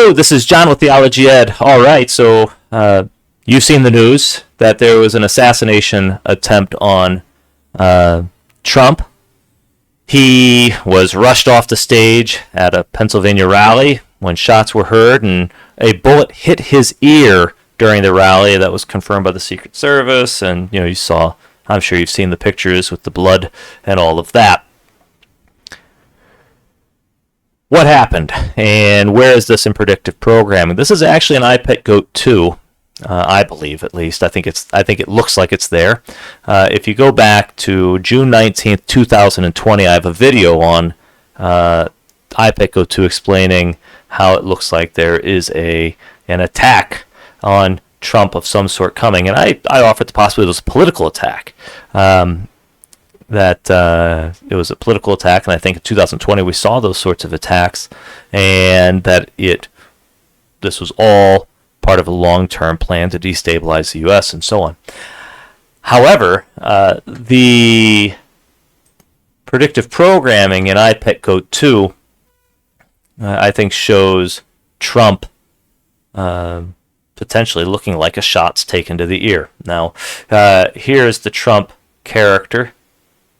Hello, this is John with Theology Ed. All right, so you've seen the news that there was an assassination attempt on Trump. He was rushed off the stage at a Pennsylvania rally when shots were heard, and a bullet hit his ear during the rally. That was confirmed by the Secret Service, and you saw, I'm sure you've seen the pictures with the blood and all of that. What happened, and where is this in predictive programming? This is actually an iPet Goat 2, I believe, at least. I think it looks like it's there. If you go back to June 19th, 2020, I have a video on iPet Goat 2 explaining how it looks like there is an attack on Trump of some sort coming, and I offered the possibility it was a political attack. That it was a political attack, and I think in 2020 we saw those sorts of attacks, and that this was all part of a long-term plan to destabilize the U.S. and so on. However, the predictive programming in iPet Goat 2, I think, shows Trump potentially looking like a shot's taken to the ear. Now, here's the Trump character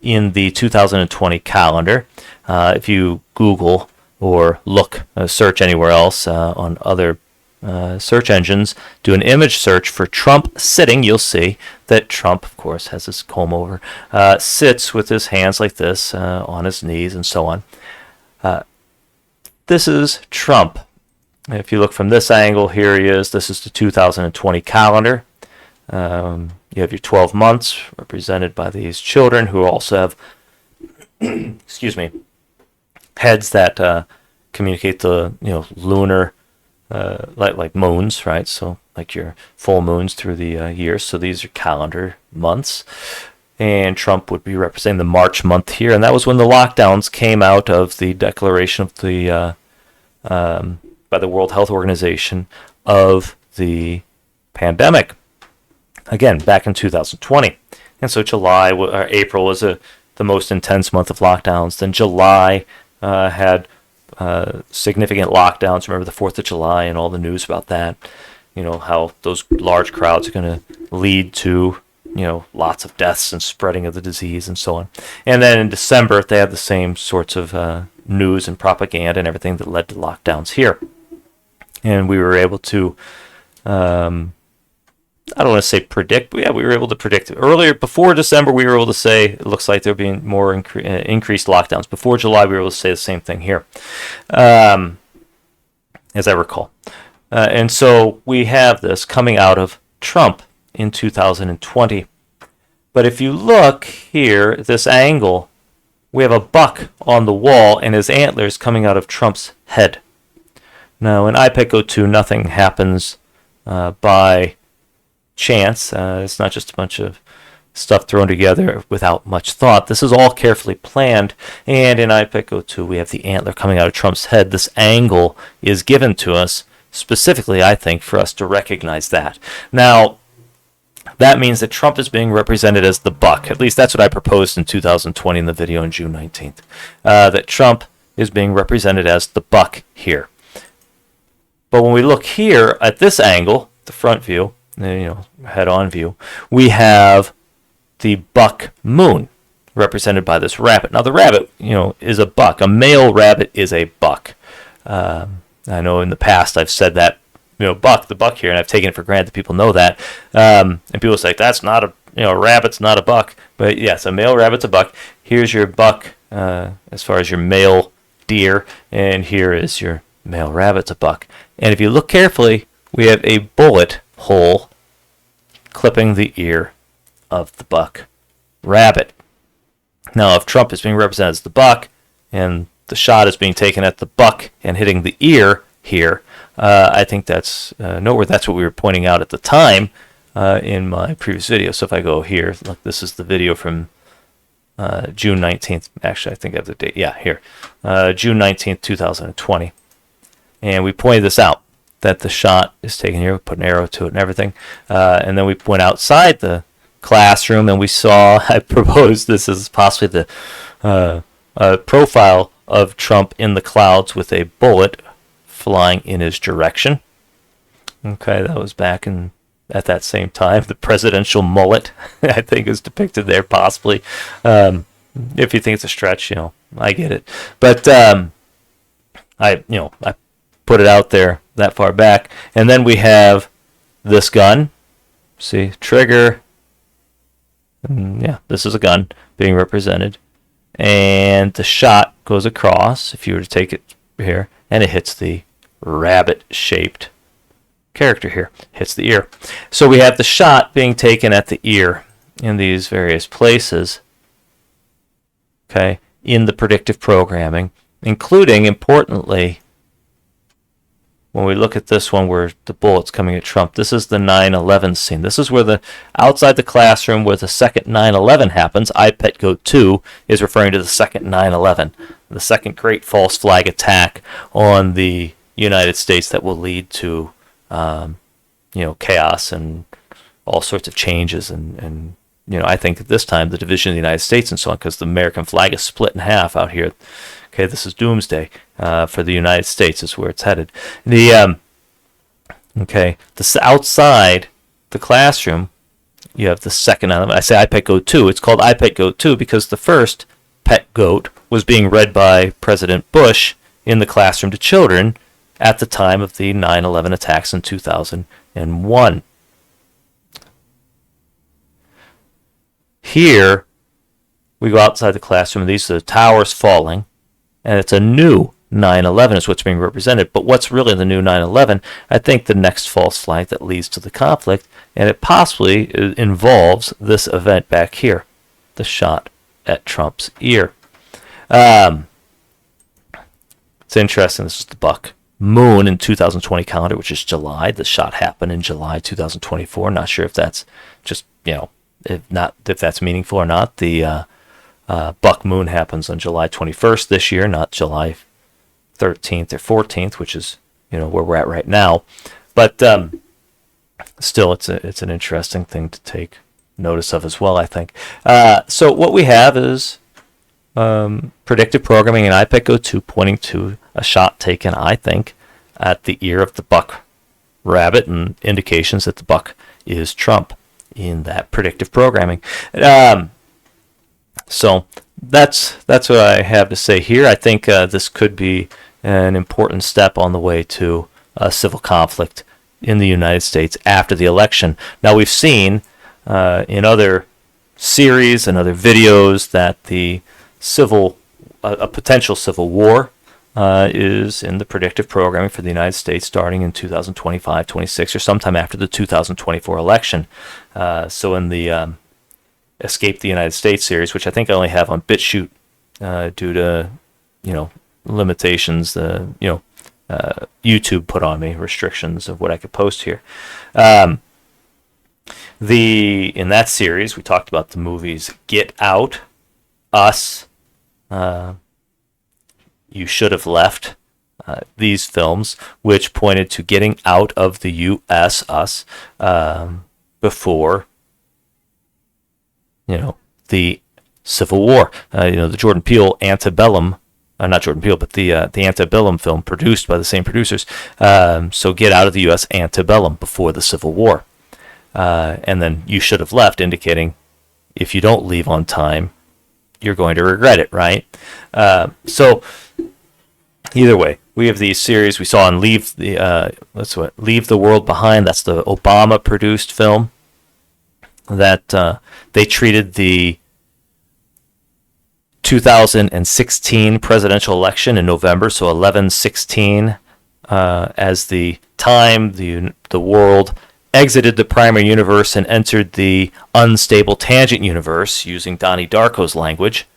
in the 2020 calendar. If you Google or search anywhere else on other search engines, do an image search for Trump sitting, you'll see that Trump, of course, has his comb over, sits with his hands like this on his knees and so on. This is Trump. If you look from this angle, here he is. This is the 2020 calendar. You have your 12 months represented by these children who also have, excuse me, heads that communicate the lunar, like moons, right? So like your full moons through the year. So these are calendar months, and Trump would be representing the March month here, and that was when the lockdowns came out of the declaration of the by the World Health Organization of the pandemic. Again, back in 2020. And so April was the most intense month of lockdowns. Then July had significant lockdowns. Remember the 4th of July and all the news about that. How those large crowds are going to lead to, lots of deaths and spreading of the disease and so on. And then in December, they had the same sorts of news and propaganda and everything that led to lockdowns here. And we were able to... I don't want to say predict, but yeah, we were able to predict. Earlier, before December, we were able to say it looks like there being more increased lockdowns. Before July, we were able to say the same thing here, as I recall. And so we have this coming out of Trump in 2020. But if you look here at this angle, we have a buck on the wall and his antlers coming out of Trump's head. Now, in iPet Goat 2, nothing happens by chance. It's not just a bunch of stuff thrown together without much thought. This is all carefully planned, and in iPet Goat 2 we have the antler coming out of Trump's head. This angle is given to us specifically, I think, for us to recognize that. Now, that means that Trump is being represented as the buck. At least that's what I proposed in 2020 in the video on June 19th. That Trump is being represented as the buck here. But when we look here at this angle, the front view, head-on view, we have the buck moon represented by this rabbit. Now the rabbit, is a buck. A male rabbit is a buck. I know in the past I've said that, the buck here, and I've taken it for granted that people know that. And people say that's not a rabbit's not a buck. But yes, a male rabbit's a buck. Here's your buck as far as your male deer, and here is your male rabbit's a buck. And if you look carefully, we have a bullet hole clipping the ear of the buck rabbit. Now, if Trump is being represented as the buck and the shot is being taken at the buck and hitting the ear here, I think that's nowhere. That's what we were pointing out at the time in my previous video. So if I go here, look, this is the video from June 19th. Actually, I think I have the date. Yeah, here. June 19th, 2020. And we pointed this out, that the shot is taken here. We put an arrow to it and everything. And then we went outside the classroom and we saw, I proposed this as possibly the profile of Trump in the clouds with a bullet flying in his direction. Okay, that was back at that same time. The presidential mullet, I think, is depicted there, possibly. If you think it's a stretch, I get it. But I put it out there that far back. And then we have this gun. See, trigger. This is a gun being represented. And the shot goes across, if you were to take it here, and it hits the rabbit-shaped character here. Hits the ear. So we have the shot being taken at the ear in these various places, okay, in the predictive programming, including, importantly, when we look at this one where the bullet's coming at Trump, this is the 9/11 scene. This is where outside the classroom where the second 9/11 happens. iPetGo 2 is referring to the second 9/11, the second great false flag attack on the United States that will lead to chaos and all sorts of changes and I think at this time the division of the United States and so on, because the American flag is split in half out here. Okay, this is doomsday for the United States is where it's headed. Outside the classroom, you have the second. I say iPetGo 2. It's called iPetGo 2 because the first pet goat was being read by President Bush in the classroom to children at the time of the 9/11 attacks in 2001. Here, we go outside the classroom, and these are the towers falling, and it's a new 9/11 is what's being represented. But what's really the new 9/11? I think the next false flag that leads to the conflict, and it possibly involves this event back here, the shot at Trump's ear. It's interesting. This is the buck moon in 2020 calendar, which is July. The shot happened in July 2024. Not sure if that's just, if that's meaningful or not. The buck moon happens on July 21st this year, not July 13th or 14th, which is, where we're at right now. But still, it's an interesting thing to take notice of as well, I think. So what we have is predictive programming in iPetGo 2 pointing to a shot taken, I think, at the ear of the buck rabbit, and indications that the buck is Trump in that predictive programming. So that's what I have to say here. I think this could be an important step on the way to a civil conflict in the United States after the election. Now, we've seen in other series and other videos that a potential civil war is in the predictive programming for the United States starting in 2025, 26, or sometime after the 2024 election. So in the Escape the United States series, which I think I only have on BitChute due to, limitations, YouTube put on me, restrictions of what I could post here. In that series, we talked about the movies Get Out, Us, You Should Have Left, these films, which pointed to getting out of the U.S., us, before, the Civil War. The Jordan Peele Antebellum, not Jordan Peele, but the Antebellum film produced by the same producers. So get out of the U.S. antebellum, before the Civil War. And then You Should Have Left, indicating if you don't leave on time, you're going to regret it, right? So either way, we have these series we saw in Leave the World Behind. That's the Obama-produced film that they treated the 2016 presidential election in November, so 11/16, as the time the world exited the primary universe and entered the unstable tangent universe, using Donnie Darko's language,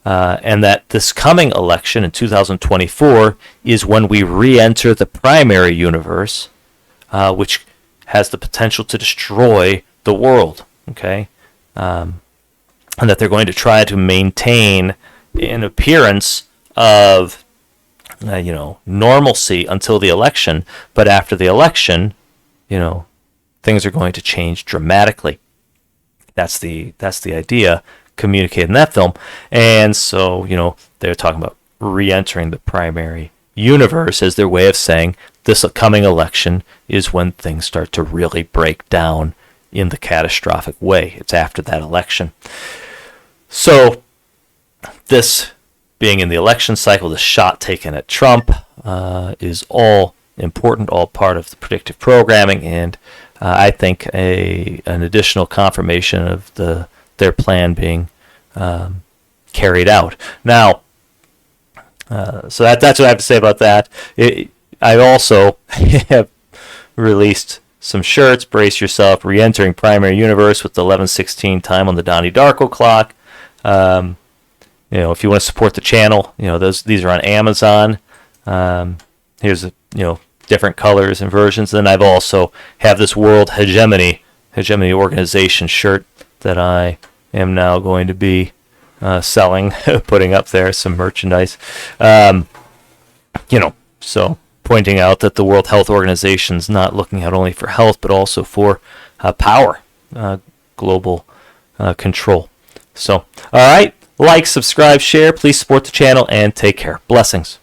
and that this coming election in 2024 is when we re-enter the primary universe, which has the potential to destroy the world, okay? And that they're going to try to maintain an appearance of, normalcy until the election, but after the election, things are going to change dramatically. That's the idea communicated in that film. And so, they're talking about re-entering the primary universe as their way of saying this coming election is when things start to really break down in the catastrophic way. It's after that election. So this being in the election cycle, the shot taken at Trump is all important, all part of the predictive programming, and I think an additional confirmation of their plan being carried out. Now, so that's what I have to say about that. I also have released some shirts. Brace yourself, re-entering primary universe with the 11:16 time on the Donnie Darko clock. If you want to support the channel, these are on Amazon. Here's different colors and versions. Then I've also have this World Hegemony Organization shirt that I am now going to be selling, putting up there, some merchandise. So pointing out that the World Health Organization is not looking out only for health, but also for power, global control. So, all right, like, subscribe, share. Please support the channel, and take care. Blessings.